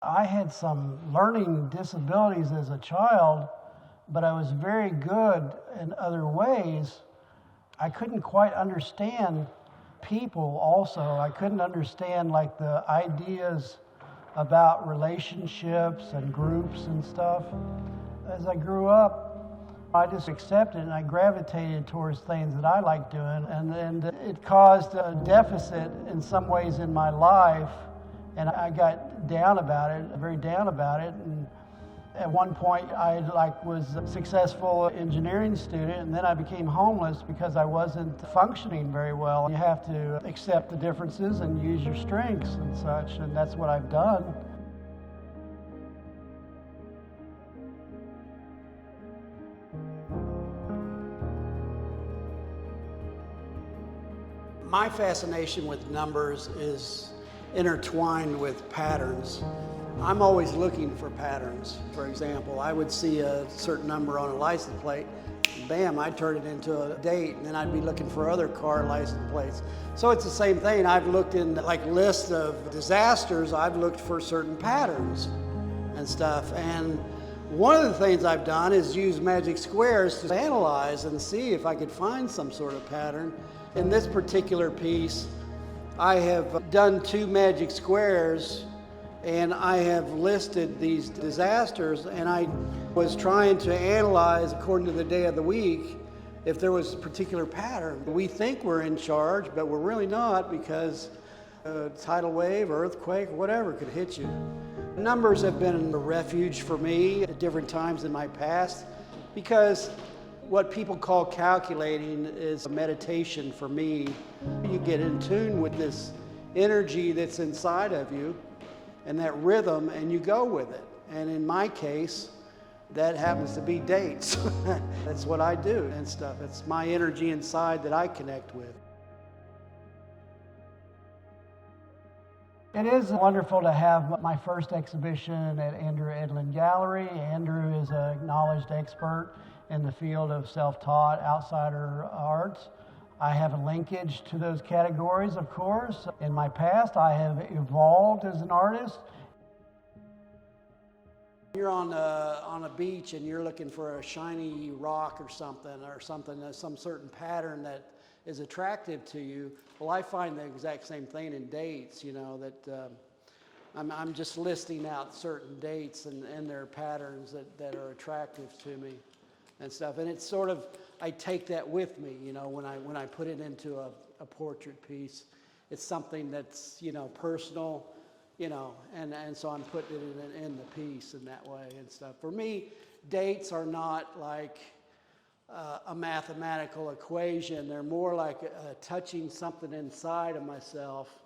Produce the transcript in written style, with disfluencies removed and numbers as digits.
I had some learning disabilities as a child, but I was very good in other ways. I couldn't quite understand people also. I couldn't understand like the ideas about relationships and groups and stuff. As I grew up, I just accepted and I gravitated towards things that I liked doing, and it caused a deficit in some ways in my life, and I got down about it, very down about it. And at one point I was a successful engineering student, and then I became homeless because I wasn't functioning very well. You have to accept the differences and use your strengths and such, and that's what I've done. My fascination with numbers is intertwined with patterns. I'm always looking for patterns. For example, I would see a certain number on a license plate, bam, I'd turn it into a date, and then I'd be looking for other car license plates. So it's the same thing. I've looked in like lists of disasters, I've looked for certain patterns and stuff. And one of the things I've done is use magic squares to analyze and see if I could find some sort of pattern. In this particular piece, I have done 2 magic squares, and I have listed these disasters, and I was trying to analyze, according to the day of the week, if there was a particular pattern. We think we're in charge, but we're really not, because a tidal wave, earthquake, whatever could hit you. Numbers have been a refuge for me at different times in my past, because what people call calculating is a meditation for me. You get in tune with this energy that's inside of you and that rhythm, and you go with it. And in my case, that happens to be dates. That's what I do and stuff. It's my energy inside that I connect with. It is wonderful to have my first exhibition at Andrew Edlin Gallery. Andrew is an acknowledged expert in the field of self-taught outsider arts. I have a linkage to those categories, of course. In my past, I have evolved as an artist. You're on a beach and you're looking for a shiny rock or something, some certain pattern that is attractive to you. Well, I find the exact same thing in dates, that I'm just listing out certain dates and their patterns that are attractive to me and stuff. And it's sort of, I take that with me, when I put it into a portrait piece. It's something that's, personal, and so I'm putting it in the piece in that way and stuff. For me, dates are not like a mathematical equation. They're more like touching something inside of myself